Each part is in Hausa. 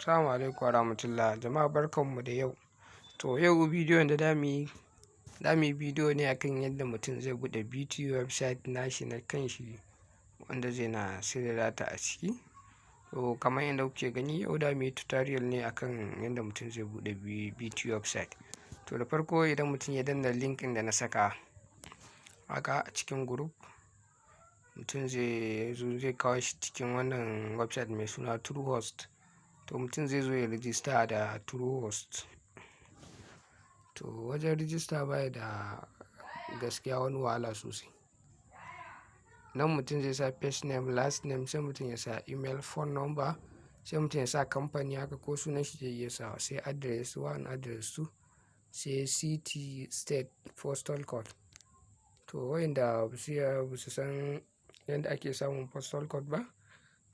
Assalamu alaikum warahmatullah. Jama'a barkanmu da yau. To yau bidiyon da zamu yi bidiyo ne akan yadda mutum zai buɗe Vtu website nashi na kanshi wanda zai na sayar da data a ciki. To kamar yadda kuke gani yau zamu yi tutorial ne akan yadda mutum zai buɗe Vtu website. To da farko idan mutum ya danna link ɗin da na saka haka a cikin group, mutum zai kawo shi cikin wannan website mai suna Truehost. To mutum zai zo ya rijista da Truehost. To wajen rijista baya da gaskiya wani wahala sosai. Nan mutum zai sa first name, last name, sai mutum ya sa email, phone number, sai mutum ya sa kamfani haka ko sunan shi zai iya sawa, sai address 1, address 2, sai city, state, postal code. To wayanda ba su san yadda ake samun postal code ba,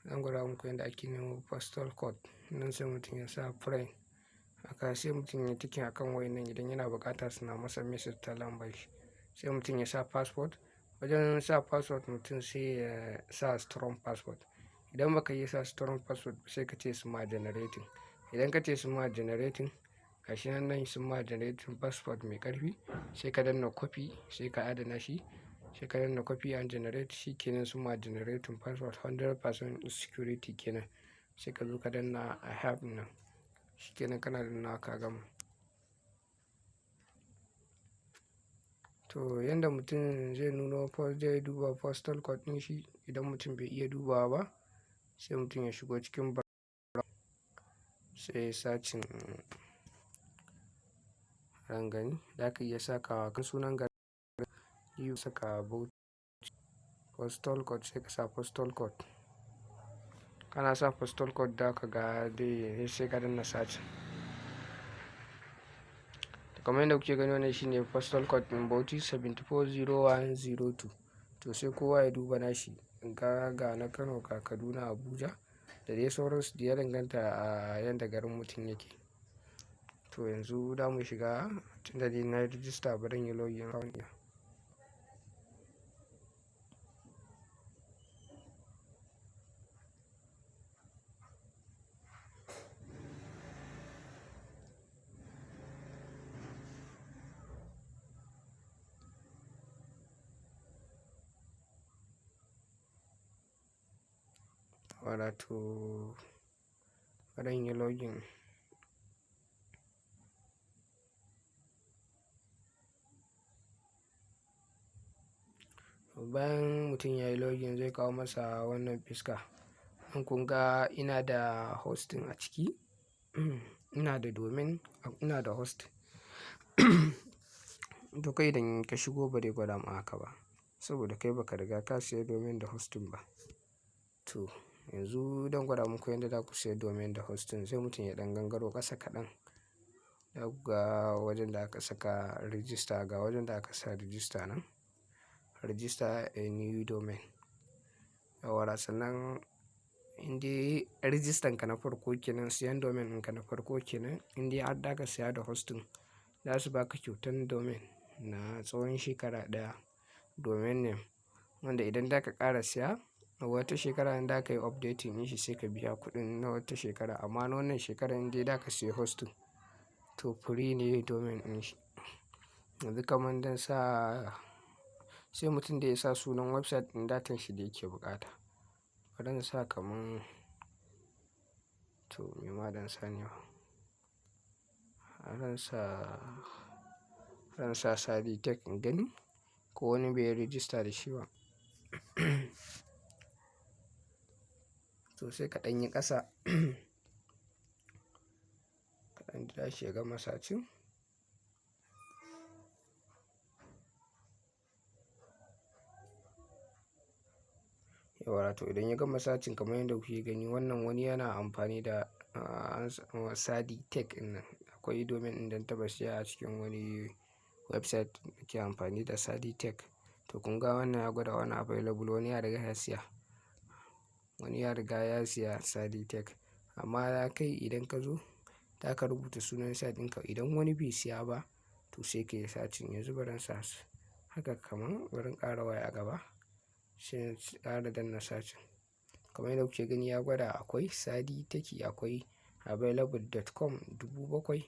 zan gwada muku yadda ake nemo postal code. Nan sai mutum ya sa print haka, sai mutum ya tikin akan wayannan idan yana buƙata suna masa message ta lambar shi. Sai mutum ya sa password. Wajen sa password mutum sai ya sa strong password. Idan baka yi sa strong password sai ka ce su ma generating. Idan ka ce su ma generating, gashi nan sun ma generating password mai ƙarfi, sai ka danna copy, sai ka adana shi, sai ka danna copy and generate, shi kenan sun ma generating password 100% security kenan. Sai ka zo ka danna I have nan, shi kenan kana danna ka gama. To yanda mutum zai duba postal code ɗin shi, idan mutum bai iya dubawa ba sai mutum ya shigo cikin sai sacin rangani. Za ka iya sakawa kan sunan garin yi saka Bauchi postal code, sai ka sa postal code. Kana sa postal code da ka ga dai sai ka danna search. Kamar yadda kuke gani wannan shine postal code ɗin Bauchi 740102. To sai kowa ya duba nashi, ga na Kano, ga Kaduna, Abuja da dai sauransu da ya danganta a yadda garin mutum yake. To yanzu za mu shiga, tunda dai na rijista bari in yi login account ɗin. Wato bari in yi login. Bayan mutum ya yi login zai kawo masa wannan fiska. In kun ga ina da hosting a ciki, ina da domain, ina da host. To kai idan ka shigo ba dai gwada ma haka ba, saboda kai baka riga ka siya domain da hosting ba. To yanzu don gwada muku yadda za ku siya domain da hosting, sai mutum ya ɗan gangaro ƙasa kaɗan. Ga wajen da aka saka register, ga wajen da aka sa register nan, register a new domain. Yawwa sannan indai rijistan ka na farko kenan, siyan domain ɗinka na farko kenan, indai har da ka siya da hosting, za su baka kyautan domain na tsawon shekara ɗaya. Domain name wanda idan za ka ƙara siya wata shekara in za ka yi updating ɗin shi sai ka biya kuɗin na wata shekara. Amma na wannan shekarar indai za ka siya hosting to free ne domain ɗin shi. Yanzu kamar dan sai mutum da ya sa sunan website ɗin datan shi da yake buƙata. Bari in sa kamar to me ma dan sa ne wa. Zan sa SADI Tech in gani ko wani bai yi register da shi ba. To sai ka ɗan yi ƙasa, ka ɗan jira shi ya gama searching. Yawwa to idan ya gama searching kamar yadda kuke gani, wannan wani yana amfani da SADI Tech ɗin nan. Akwai domain ɗin da na taɓa siya a cikin wani website da ke amfani da SADI Tech. To kun ga wannan ya gwada wani available, wani ya riga ya siya. Wani ya riga ya siya SADI Tech. Amma ya kai idan ka zo za ka rubuta sunan site ɗinka. Idan wani bai siya ba to sai ka yi searching. Yanzu bari in sa haka kamar bari in ƙara waya a gaba sai ƙara danna searching. Kamar yadda kuke gani ya gwada akwai SADI Tech, akwai available.com 7,000.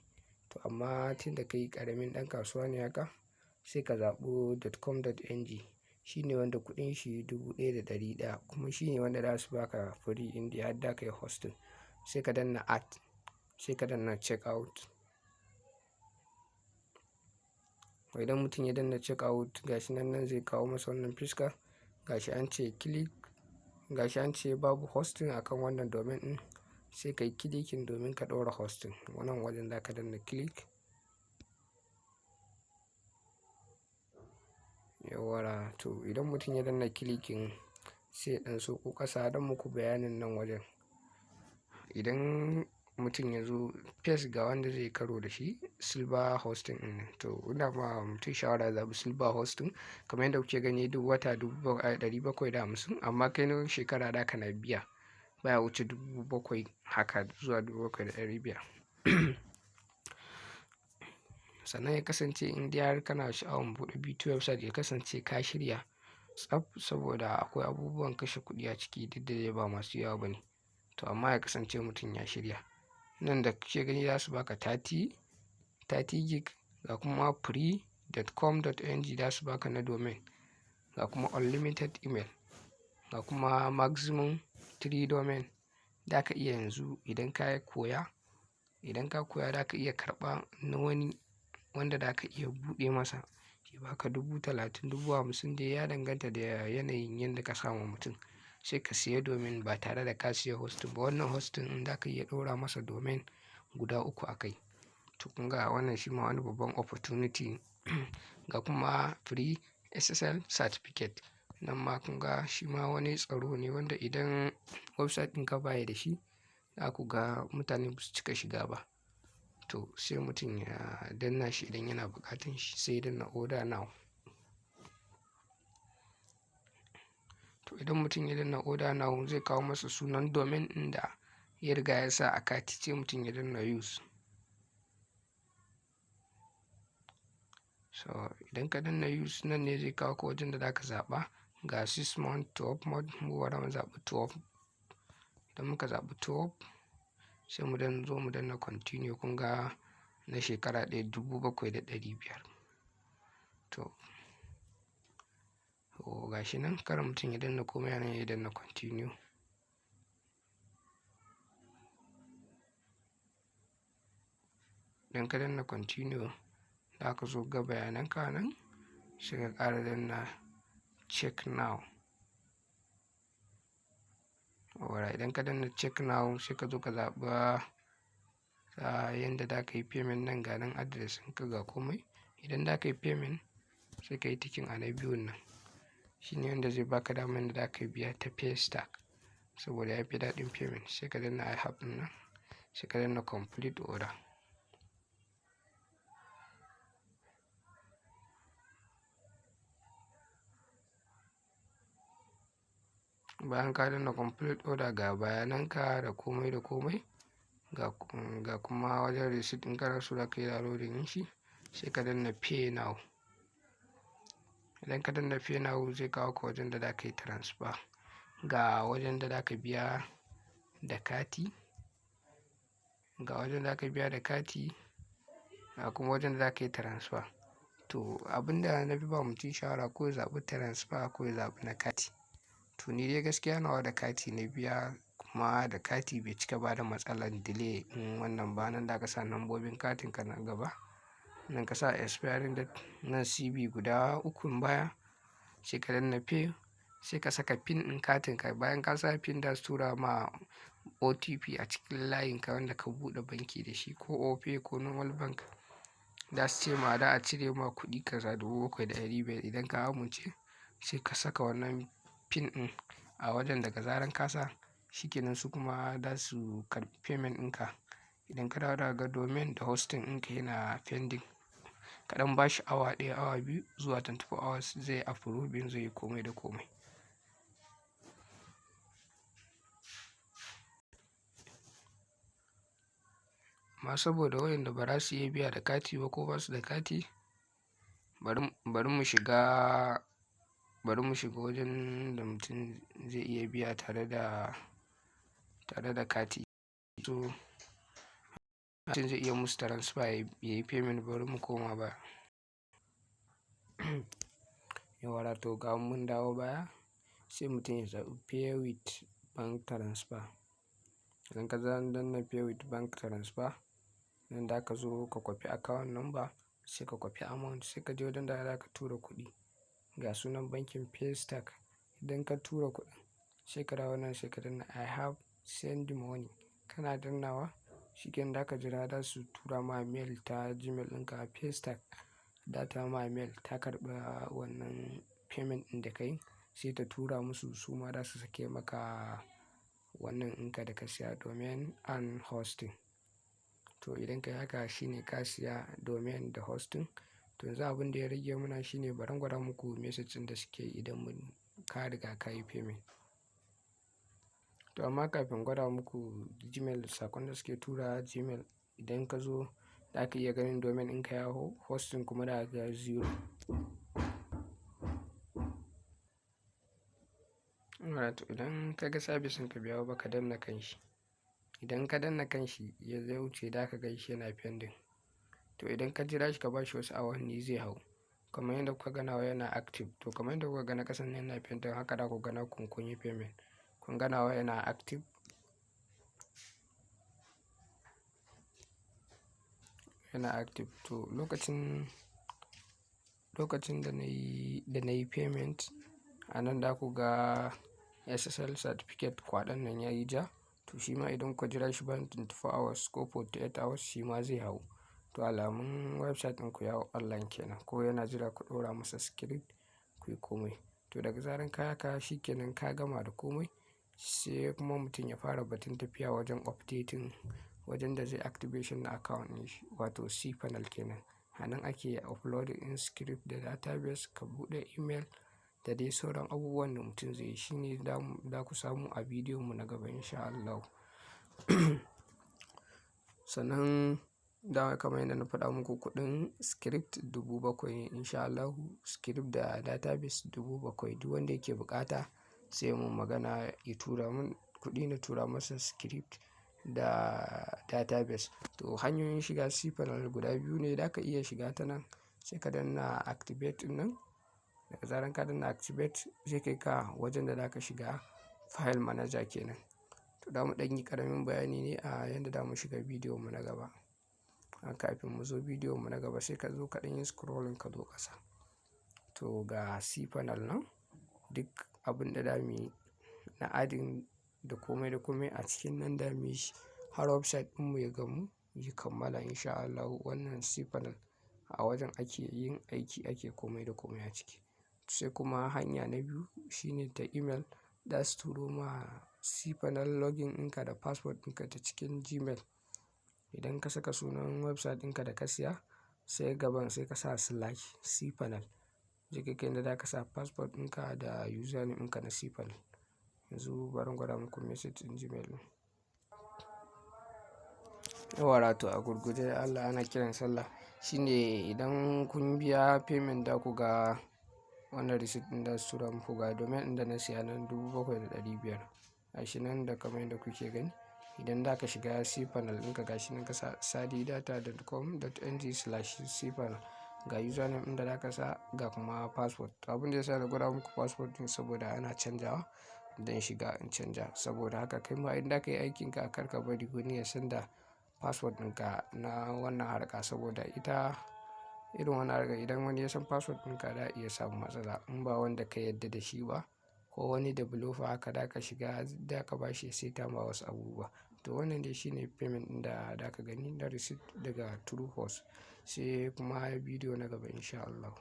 To amma tun da kai ƙaramin ɗan kasuwa ne haka, sai ka zaɓi .com.ng. Shi ne wanda kuɗin shi 1,100, kuma shi ne wanda za su baka free inda har da ka yi hosting. Sai ka danna add, sai ka danna check out. Idan mutum ya danna check out, gashi nan zai kawo masa wannan fiska. Gashi an ce click, gashi an ce babu hosting akan wannan domain ɗin. Sai ka yi clicking domin ka ɗora hosting. Wannan wajen za ka danna click. Yawwa, to idan mutum ya danna clicking sai ɗan sauko ƙasa don muku bayanin nan wajen. Idan mutum ya zo face ga wanda zai karo da shi, silver hosting ɗin ne. To ina ba mutum shawara zaɓi silver hosting. Kamar yadda kuke gani duk wata 750, amma kai na shekara da kana biya baya wuce 7,000 haka zuwa 7,500. Sannan ya kasance in dai har kana sha'awar buɗe Vtu website, ya kasance ka shirya tsaf, saboda akwai abubuwan kashe kuɗi a ciki duk da dai ba masu yawa ba ne. To amma ya kasance mutum ya shirya. Nan da kuke gani za su baka 30 gig, ga kuma free.com.ng za su baka na domain, ga kuma unlimited email, ga kuma maximum 3 domain. Da ka iya yanzu idan ka koya za ka iya karɓa na wani wanda da ka iya buɗe masa ya baka 30,000, 50,000 dai ya danganta da yanayin yadda ka samu mutum. Sai ka siya domain ba tare da ka siya hosting ba. Wannan hosting in za ka iya ɗora masa domain guda 3 a kai. To kun ga wannan shi ma wani babban opportunity. Ga kuma free SSL certificate. Nan ma kun ga shi ma wani tsaro ne wanda idan website ɗinka baya da shi, za ku ga mutane ba su cika shiga ba. To sai mutum ya danna shi idan yana buƙatan shi, sai danna order now. To idan mutum ya danna order now, zai kawo masa sunan domain ɗin da ya riga ya sa a kati, sai mutum ya danna use. So idan ka danna use, nan ne zai kawo ka wajen da za ka zaɓa ga 6 month, 12 month. Mu bari mu zaɓi 12. Idan muka zaɓi 12, sai mu zo mu danna continue. Kun ga na shekara ɗaya 7,500. To ga shi nan, kar mutum ya danna komai yana ya danna continue. Idan ka danna continue, za ka zo ga bayanan ka nan, sai ka ƙara danna check now. Idan ka danna check now, sai ka zo ka zaɓa yanda za ka yi payment. Nan ga nan address ɗinka ga komai. Idan za ka yi payment, sai ka yi ticking a na biyun nan. Shi ne wanda zai baka damar da za ka biya ta paystack, saboda ya fi daɗin payment. Sai ka danna I have nan, sai ka danna complete order. Bayan ka danna complete order, ga bayananka da komai da komai, ga kuma wajen receipt in kana so za ka yi downloading shi, sai ka danna pay now. Idan ka danna pay now, zai kawo ka wajen da za ka yi transfer. Ga wajen da za ka biya da kati, ga kuma wajen da za ka yi transfer. To abin da na fi ba mutum shawara, ko ya zaɓi transfer ko ya zaɓi na kati. To ni dai gaskiya nawa da kati na biya, kuma da kati bai cika ba da matsalar delay in wannan ba. Nan da ka sa lambobin katin ka na gaba, nan ka sa expiring date, nan CB guda 3 baya, sai ka danna pay, sai ka saka pin ɗin katin ka. Bayan ka sa pin, da su tura ma OTP a cikin layin ka wanda ka buɗe banki da shi, ko Opay ko normal bank. Da su ce ma da a cire ma kuɗi kaza 7,500. Idan ka amince, sai ka saka wannan pin ɗin a wajen. Daga zaran ka sa, shi kenan su kuma za su karɓi payment ɗinka. Idan ka dawo daga domain da hosting ɗinka yana pending, kaɗan ba shi awa 1, awa 2 zuwa 24 hours, zai approve, zai yi komai da komai. Ma saboda wayanda ba za su iya biya da kati ba, ko ba su da kati, bari mu shiga wajen da mutum zai iya biya tare da kati. So mutum zai iya musu transfer ya yi payment. Bari mu koma baya. Yawwa to ga mun dawo baya, sai mutum ya zaɓi pay with bank transfer. Idan ka danna pay with bank transfer, nan da ka zo ka kwafi account number, sai ka kwafi amount, sai ka je wajen da za ka tura kuɗi. Ga sunan bankin Paystack. Idan ka tura kuɗin, sai ka dawo nan sai ka danna I have send money. Kana dannawa, shikenan da ka jira za su tura ma mail ta Gmail ɗinka. Paystack data ma mail ta karɓa wannan payment ɗin da ka yi, sai ta tura musu, su ma za su sake maka wannan ɗinka da ka siya domain and hosting. To idan ka yi haka shine ka siya domain da hosting. To yanzu abin da ya rage mana shine bari gwada muku message ɗin da suke idan mun ka riga ka yi payment. To amma kafin gwada muku Gmail, sakon da suke tura Gmail, idan ka zo za ka iya ganin domain ɗinka ya hau, hosting kuma da ga 0. To idan ka ga service ɗinka bai hau ba, ka danna kanshi. Idan ka danna kanshi ya zai wuce, da ka gan shi yana pending. To idan ka jira shi ka ba shi wasu awanni zai hau. Kamar yadda kuka ganawa yana active. To kamar yadda kuka gana ƙasan yana pending, haka da ku gana kun yi payment. Kun ganawa yana active. Yana active. To lokacin da na yi payment, a nan da ku ga SSL certificate kwaɗan nan ya yi ja. To shi ma idan ku jira shi bayan 24 hours ko 48 hours, shi ma zai hau. To alamun website ɗinku ya hau online kenan, ko yana jira ku ɗora masa script ku yi komai. To daga zaran ka haka shi kenan ka gama da komai, sai kuma mutum ya fara batun tafiya wajen updating, wajen da zai activation na account ɗin shi, wato cPanel kenan. A nan ake uploading in script da database, ka buɗe email da dai sauran abubuwan da mutum zai yi. Shi ne za ku samu a bidiyon mu na gaba insha Allah. Sannan da kamar yadda na faɗa muku, kuɗin script 7,000 insha Allah. Script da database 7,000. Duk wanda yake bukata sai mun magana ya tura mun kuɗi, na tura masa script da database. To hanyoyin shiga cPanel guda biyu ne. Da ka iya shiga ta nan, sai ka danna activate nan. Daga zaran ka danna activate, zai kai ka wajen da za ka shiga file manager kenan. To da mu ɗan yi ƙaramin bayani ne a yadda za mu shiga bidiyon mu na gaba. Kafin mu zo bidiyon mu na gaba, sai ka zo ka ɗan yi scrolling ka zo ƙasa. To ga cPanel nan, duk abin da za mu yi na adding da komai da komai a cikin nan da mu yi shi, har website ɗinmu ya gamu ya kammala insha Allah. Wannan cPanel a wajen ake yin aiki, ake komai da komai a ciki. Sai kuma hanya na biyu shine ta email. Da su turo ma cPanel login ɗinka da password ɗinka ta cikin Gmail. Idan ka saka sunan website ɗinka da ka siya, sai gaban sai ka sa /cPanel. Zai kai ka inda za ka sa password ɗinka da username ɗinka na cPanel. Yanzu bari gwada muku message ɗin Gmail ɗin. Yawwa to a gurguje, Allah ana kiran sallah. Shine idan kun biya payment da ku ga wannan receipt ɗin da su tura muku, ga domain ɗin da na siya nan 7,500. Gashi nan da kamar yadda kuke gani. Idan da ka shiga cPanel ɗinka, gashi nan ka sa sadidata.com.ng/cPanel. Ga username ɗin da za ka sa, ga kuma password. Abin da ya sa na gwada muku password ɗin saboda ana canjawa. Don shiga in canja. Saboda haka kai ma idan ka yi aikinka, kar ka bari wani ya san da password ɗinka na wannan harka. Saboda ita irin wannan harka, idan wani ya san password ɗinka, za a iya samun matsala in ba wanda ka yarda da shi ba, ko wani developer haka da ka shiga da ka ba shi sai ta ma wasu abubuwa. To wannan dai shine payment ɗin da ka gani na receipt daga Truehost. Sai kuma bidiyo na gaba insha Allah.